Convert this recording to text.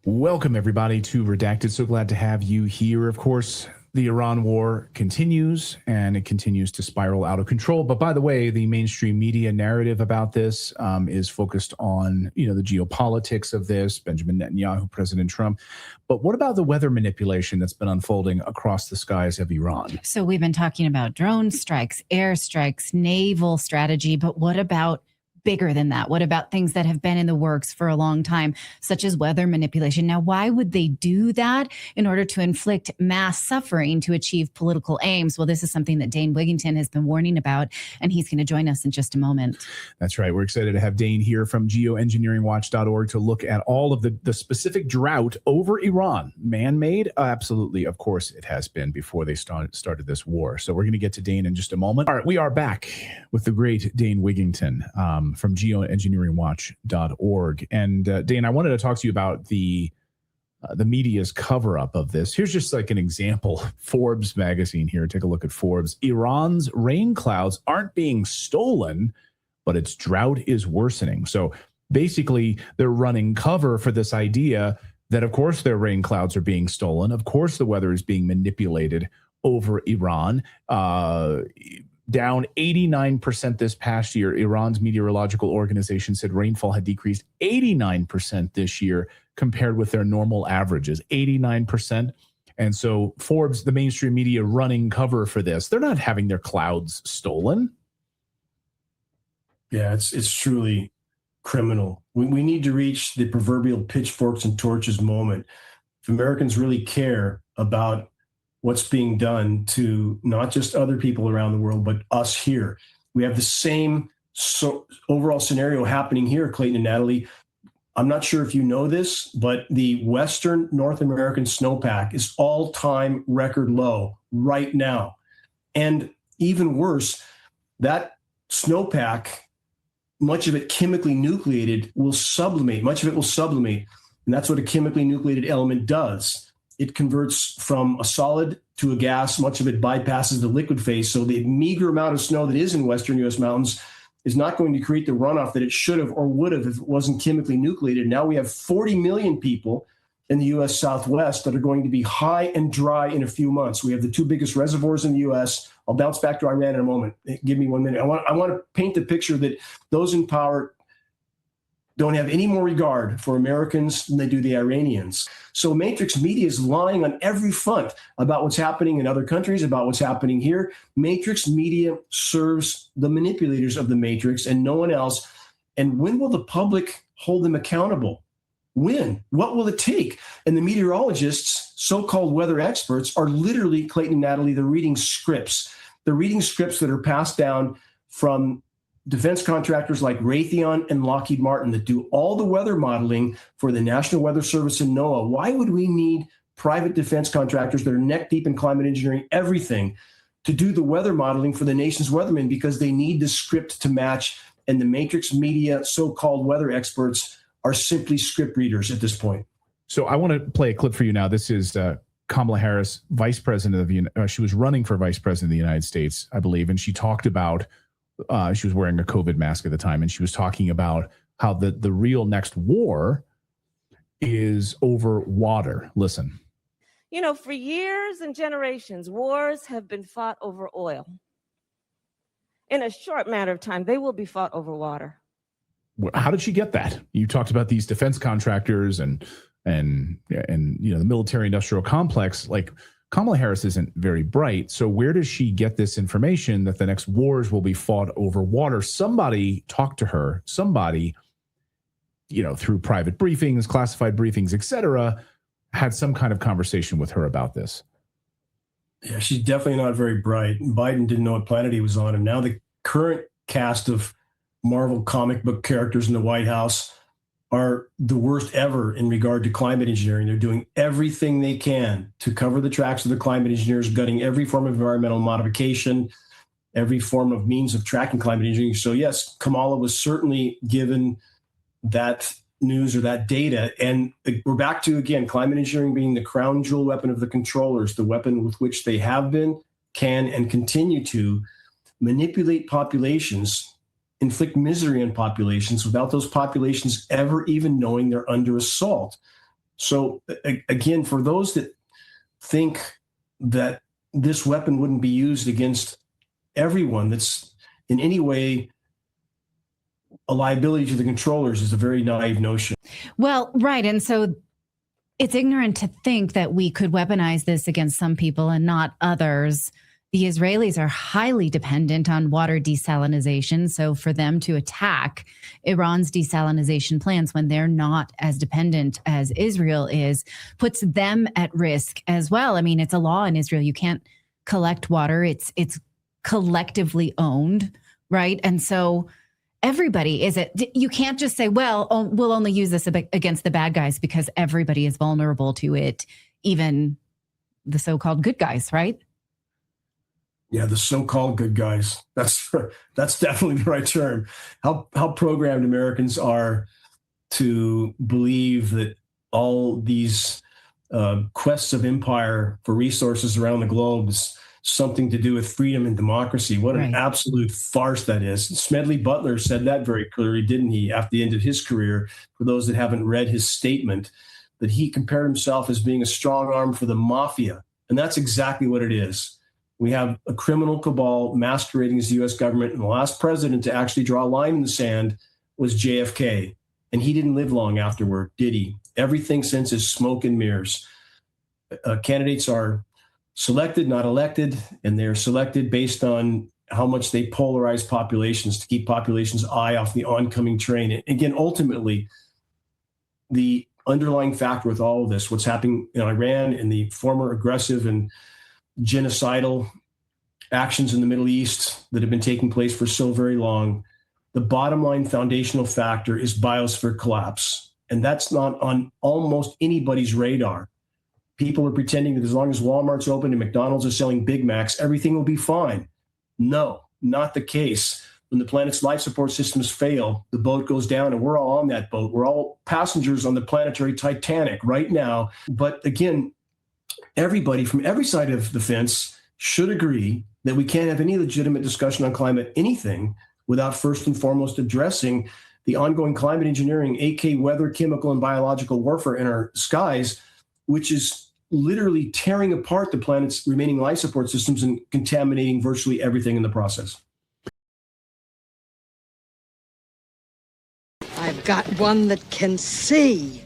Welcome, everybody, to Redacted. So glad to have you here. Of course, the Iran war continues, and it continues to spiral out of control. But by the way, the mainstream media narrative about this is focused on, the geopolitics of this, Benjamin Netanyahu, President Trump. But what about the weather manipulation that's been unfolding across the skies of Iran? So we've been talking about drone strikes, air strikes, naval strategy, but what about bigger than that? What about things that have been in the works for a long time, such as weather manipulation? Now, why would they do that? In order to inflict mass suffering to achieve political aims? Well, this is something that Dane Wigington has been warning about, and he's going to join us in just a moment. That's right. We're excited to have Dane here from geoengineeringwatch.org to look at all of the specific drought over Iran. Man-made? Absolutely. Of course, it has been before they started this war. So we're going to get to Dane in just a moment. All right, we are back with the great Dane Wigington from geoengineeringwatch.org. And Dane, I wanted to talk to you about the media's cover-up of this. Here's just like an example. Forbes magazine here. Take a look at Forbes. Iran's rain clouds aren't being stolen, but its drought is worsening. So basically, they're running cover for this idea that, of course, their rain clouds are being stolen. Of course, the weather is being manipulated over Iran. Down 89% this past year. Iran's meteorological organization said rainfall had decreased 89% this year compared with their normal averages, 89%. And so Forbes, the mainstream media, running cover for this. They're not having their clouds stolen. Yeah, it's truly criminal. We need to reach the proverbial pitchforks and torches moment. If Americans really care about what's being done to not just other people around the world, but us here. We have the same overall scenario happening here, Clayton and Natalie. I'm not sure if you know this, but the Western North American snowpack is all-time record low right now. And even worse, that snowpack, much of it chemically nucleated, will sublimate. Much of it will sublimate. And that's what a chemically nucleated element does. It converts from a solid to a gas. Much of it bypasses the liquid phase. So the meager amount of snow that is in Western U.S. mountains is not going to create the runoff that it should have or would have if it wasn't chemically nucleated. Now we have 40 million people in the U.S. Southwest that are going to be high and dry in a few months. We have the two biggest reservoirs in the U.S. I'll bounce back to Iran in a moment. Give me 1 minute. I want to paint the picture that those in power don't have any more regard for Americans than they do the Iranians. So Matrix media is lying on every front about what's happening in other countries, about what's happening here. Matrix media serves the manipulators of the Matrix and no one else. And when will the public hold them accountable? When? What will it take? And the meteorologists, so-called weather experts, are literally, Clayton and Natalie, they're reading scripts. They're reading scripts that are passed down from defense contractors like Raytheon and Lockheed Martin that do all the weather modeling for the National Weather Service and NOAA. Why would we need private defense contractors that are neck deep in climate engineering, everything, to do the weather modeling for the nation's weathermen? Because they need the script to match. And the Matrix media, so-called weather experts, are simply script readers at this point. So I want to play a clip for you now. This is Kamala Harris, vice president of she was running for vice president of the United States, I believe. And she talked about she was wearing a COVID mask at the time, and she was talking about how the real next war is over water. Listen. For years and generations, wars have been fought over oil. In a short matter of time, they will be fought over water. How did she get that? You talked about these defense contractors and the military industrial complex. Like, Kamala Harris isn't very bright. So where does she get this information that the next wars will be fought over water? Somebody talked to her, somebody, through private briefings, classified briefings, etc., had some kind of conversation with her about this. Yeah, she's definitely not very bright. Biden didn't know what planet he was on. And now the current cast of Marvel comic book characters in the White House are the worst ever in regard to climate engineering. They're doing everything they can to cover the tracks of the climate engineers, gutting every form of environmental modification, every form of means of tracking climate engineering. So yes, Kamala was certainly given that news or that data. And we're back to, again, climate engineering being the crown jewel weapon of the controllers, the weapon with which they have been, can, and continue to manipulate populations, inflict misery on populations without those populations ever even knowing they're under assault. So again, for those that think that this weapon wouldn't be used against everyone that's in any way a liability to the controllers is a very naive notion. Well, right. And so it's ignorant to think that we could weaponize this against some people and not others. The Israelis are highly dependent on water desalination. So for them to attack Iran's desalination plants when they're not as dependent as Israel is, puts them at risk as well. I mean, it's a law in Israel. You can't collect water. It's collectively owned, right? And so everybody you can't just say, well, we'll only use this against the bad guys because everybody is vulnerable to it, even the so-called good guys, right? Yeah, the so-called good guys. That's definitely the right term. How programmed Americans are to believe that all these quests of empire for resources around the globe is something to do with freedom and democracy. What an absolute farce that is. Smedley Butler said that very clearly, didn't he, after the end of his career, for those that haven't read his statement, that he compared himself as being a strong arm for the mafia. And that's exactly what it is. We have a criminal cabal masquerading as the U.S. government, and the last president to actually draw a line in the sand was JFK. And he didn't live long afterward, did he? Everything since is smoke and mirrors. Candidates are selected, not elected, and they're selected based on how much they polarize populations to keep populations' eye off the oncoming train. And again, ultimately, the underlying factor with all of this, what's happening in Iran and the former aggressive and genocidal actions in the Middle East that have been taking place for so very long, the bottom line foundational factor is biosphere collapse. And that's not on almost anybody's radar. People are pretending that as long as Walmart's open and McDonald's are selling Big Macs, everything will be fine. No, not the case. When the planet's life support systems fail, the boat goes down and we're all on that boat. We're all passengers on the planetary Titanic right now. But again, everybody from every side of the fence should agree that we can't have any legitimate discussion on climate anything without first and foremost addressing the ongoing climate engineering, aka weather, chemical, and biological warfare in our skies, which is literally tearing apart the planet's remaining life support systems and contaminating virtually everything in the process. I've got one that can see.